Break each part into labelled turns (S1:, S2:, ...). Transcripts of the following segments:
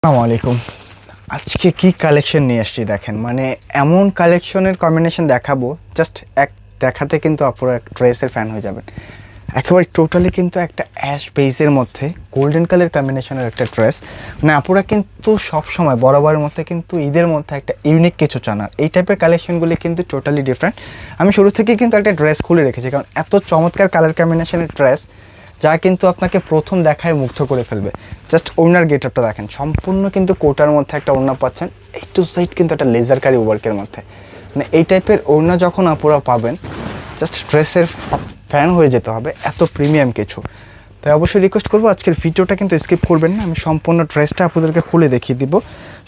S1: আসসালামু আলাইকুম। আজকে কি কালেকশন নিয়ে আসছি দেখেন, মানে এমন কালেকশনের কম্বিনেশন দেখাবো জাস্ট এক দেখাতে কিন্তু আপুরা এক ড্রেসের ফ্যান হয়ে যাবেন। একেবারে টোটালি কিন্তু একটা অ্যাশ বেসের মধ্যে গোল্ডেন কালার কম্বিনেশনের একটা ড্রেস। মানে আপুরা কিন্তু সব সময় বরাবরের মধ্যে কিন্তু ঈদের মধ্যে একটা ইউনিক কিছু চান, আর এই টাইপের কালেকশনগুলি কিন্তু টোটালি ডিফারেন্ট। আমি শুরু থেকেই কিন্তু একটা ড্রেস খুলে রেখেছি, কারণ এত চমৎকার কালার কম্বিনেশনের ড্রেস যা কিন্তু আপনাকে প্রথম দেখায় মুগ্ধ করে ফেলবে। জাস্ট ওড়নার গেটআপটা দেখেন, সম্পূর্ণ কিন্তু কোটার মধ্যে একটা ওড়না পাচ্ছেন, এই টু সাইড কিন্তু একটা লেজার কারি ওয়ার্কের মধ্যে। মানে এই টাইপের ওড়না যখন আপুরা পাবেন জাস্ট ড্রেসের ফ্যান হয়ে যেতে হবে, এত প্রিমিয়াম কিছু। তাই অবশ্যই রিকোয়েস্ট করবো আজকের ভিডিওটা কিন্তু স্কিপ করবেন না। আমি সম্পূর্ণ ড্রেসটা আপনাদেরকে খুলে দেখিয়ে দিব।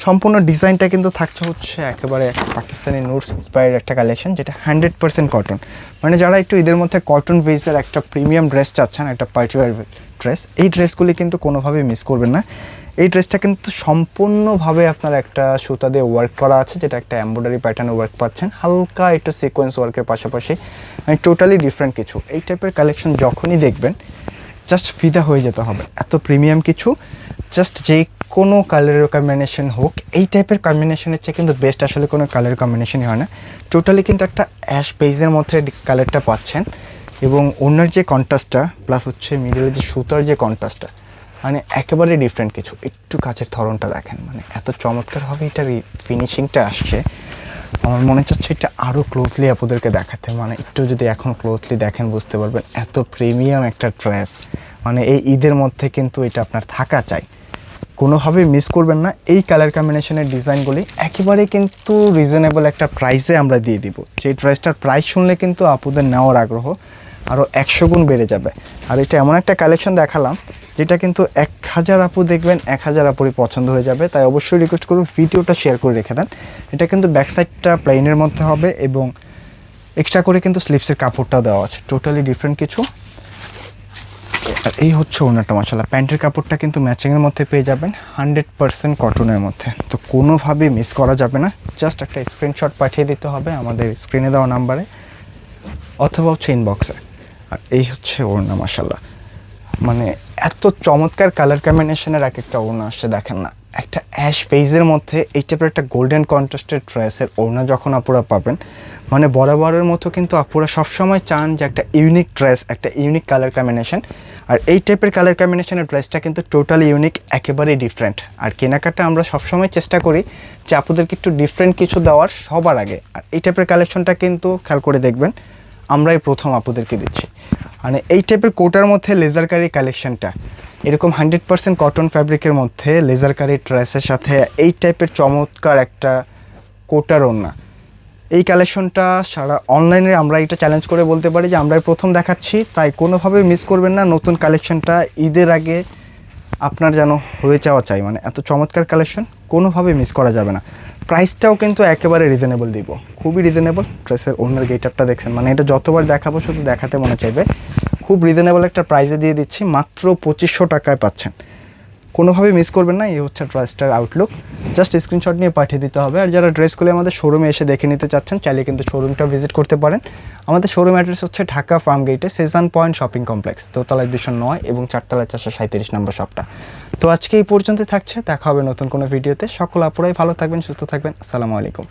S1: সম্পূর্ণ ডিজাইনটা কিন্তু থাকছে হচ্ছে একেবারে পাকিস্তানি নুটস ইন্সপায়ার্ড একটা কালেকশন, যেটা 100% কটন। মানে যারা একটু ঈদের মধ্যে কটন বেসের একটা প্রিমিয়াম ড্রেস চাচ্ছেন, একটা পার্টিওয়ার ড্রেস, এই ড্রেসগুলি কিন্তু কোনোভাবেই মিস করবেন না। এই ড্রেসটা কিন্তু সম্পূর্ণভাবে আপনার একটা সুতা দিয়ে ওয়ার্ক করা আছে, যেটা একটা এমব্রয়ডারি প্যাটার্নে ওয়ার্ক পাচ্ছেন, হালকা একটু সিকোয়েন্স ওয়ার্কের পাশাপাশি। মানে টোটালি ডিফারেন্ট কিছু। এই টাইপের কালেকশন যখনই দেখবেন জাস্ট ফিদা হয়ে যেতে হবে, এত প্রিমিয়াম কিছু। জাস্ট যে কোনো কালারের কম্বিনেশন হোক, এই টাইপের কম্বিনেশনের চেয়ে কিন্তু বেস্ট আসলে কোনো কালার কম্বিনেশনই হয় না। টোটালি কিন্তু একটা অ্যাশ বেজের মধ্যে কালারটা পাচ্ছেন, এবং ওনার যে কন্ট্রাস্টটা প্লাস হচ্ছে মিডলের যে সুতার যে কন্ট্রাস্টটা, মানে একেবারে ডিফারেন্ট কিছু। একটু কাচের ধরনটা দেখেন, মানে এত চমৎকার হবে এটার ফিনিশিংটা আসছে। আমার মনে চাচ্ছে এটা আরও ক্লোজলি আপনাদেরকে দেখাতে, মানে একটু যদি এখন ক্লোজলি দেখেন বুঝতে পারবেন এত প্রিমিয়াম একটা ড্রেস। মানে এই ঈদের মধ্যে কিন্তু এটা আপনার থাকা চাই, কোনোভাবেই মিস করবেন না। এই কালার কম্বিনেশনের ডিজাইনগুলি একেবারে কিন্তু রিজনেবল একটা প্রাইসে আমরা দিয়ে দিব। যেই ড্রেসটার প্রাইস শুনলে কিন্তু আপুদের নেওয়ার আগ্রহ আরও 100 গুণ বেড়ে যাবে। আর এটা এমন একটা কালেকশন দেখালাম যেটা কিন্তু 1000 আপু দেখবেন 1000 আপুরই পছন্দ হয়ে যাবে। তাই অবশ্যই রিকোয়েস্ট করুন ভিডিওটা শেয়ার করে রেখে দেন। এটা কিন্তু ব্যাক সাইডটা প্লেনের মধ্যে হবে, এবং এক্সট্রা করে কিন্তু স্লিপসের কাপড়টাও দেওয়া আছে, টোটালি ডিফারেন্ট কিছু। আর এই হচ্ছে ওড়নাটা, মাশাআল্লাহ প্যান্টের কাপড়টা কিন্তু ম্যাচিংয়ের মধ্যে পেয়ে যাবেন, 100% কটনের মধ্যে। তো কোনোভাবেই মিস করা যাবে না। জাস্ট একটা স্ক্রিনশট পাঠিয়ে দিতে হবে আমাদের স্ক্রিনে দেওয়া নাম্বারে, অথবা হচ্ছে ইনবক্সে। আর এই হচ্ছে ওড়না, মাশাআল্লাহ মানে এত চমৎকার কালার কম্বিনেশনের এক একটা ওড়না আসছে দেখেন না। একটা অ্যাশ ফেজের মধ্যে এই টাইপের একটা গোল্ডেন কন্ট্রাস্টের ড্রেসের ওড়না যখন আপুরা পাবেন, মানে বরাবরের মতো কিন্তু আপুরা সবসময় চান যে একটা ইউনিক ড্রেস, একটা ইউনিক কালার কম্বিনেশন। আর এই টাইপের কালার কম্বিনেশনের ড্রেসটা কিন্তু টোটালি ইউনিক, একেবারেই ডিফারেন্ট। আর কেনাকাটা আমরা সবসময় চেষ্টা করি যে আপুদেরকে একটু ডিফারেন্ট কিছু দেওয়ার সবার আগে। আর এই টাইপের কালেকশনটা কিন্তু খেয়াল করে দেখবেন আমরাই প্রথম আপুদেরকে দিচ্ছি। মানে এই টাইপের কোটার মধ্যে লেজার কারি কালেকশনটা, এরকম 100% কটন ফ্যাব্রিকের মধ্যে লেজার কারি ড্রেসের সাথে এই টাইপের চমৎকার একটা কোটার ওড়না, এই কালেকশনটা সারা অনলাইনে আমরা এটা চ্যালেঞ্জ করে বলতে পারি যে আমরাই প্রথম দেখাচ্ছি। তাই কোনোভাবে মিস করবেন না। নতুন কালেকশনটা ঈদের আগে আপনার যেন হয়ে যাওয়া চাই, মানে এত চমৎকার কালেকশন কোনোভাবে মিস করা যাবে না। প্রাইসটাও কিন্তু একেবারে রিজনেবল দিব, খুবই রিজনেবল। ড্রেসের ওনার গেটআপটা দেখছেন, মানে এটা যতবার দেখাবো শুধু দেখাতে মনে চাইবে। খুব রিজনেবল একটা প্রাইসে দিয়ে দিচ্ছি, মাত্র 2500 টাকায় পাচ্ছেন। কোনোভাবে মিস করবেন না। এই হচ্ছে ড্রেসটার আউটলুক, জাস্ট স্ক্রিনশট নিয়ে পাঠিয়ে দিতে হবে। আর যারা ড্রেসগুলো আমাদের শোরুমে এসে দেখে নিতে চাচ্ছেন চাইলে কিন্তু শোরুমটা ভিজিট করতে পারেন। আমাদের শোরুম অ্যাড্রেস হচ্ছে ঢাকা ফার্ম গেটে সেজান পয়েন্ট শপিং কমপ্লেক্স, দোতলায় 209 এবং চারতলায় 437 নম্বর শপটা। তো আজকে এই পর্যন্ত থাকছে, দেখা হবে নতুন কোনো ভিডিওতে। সকল আপুরাই ভালো থাকবেন, সুস্থ থাকবেন। আসসালামু আলাইকুম।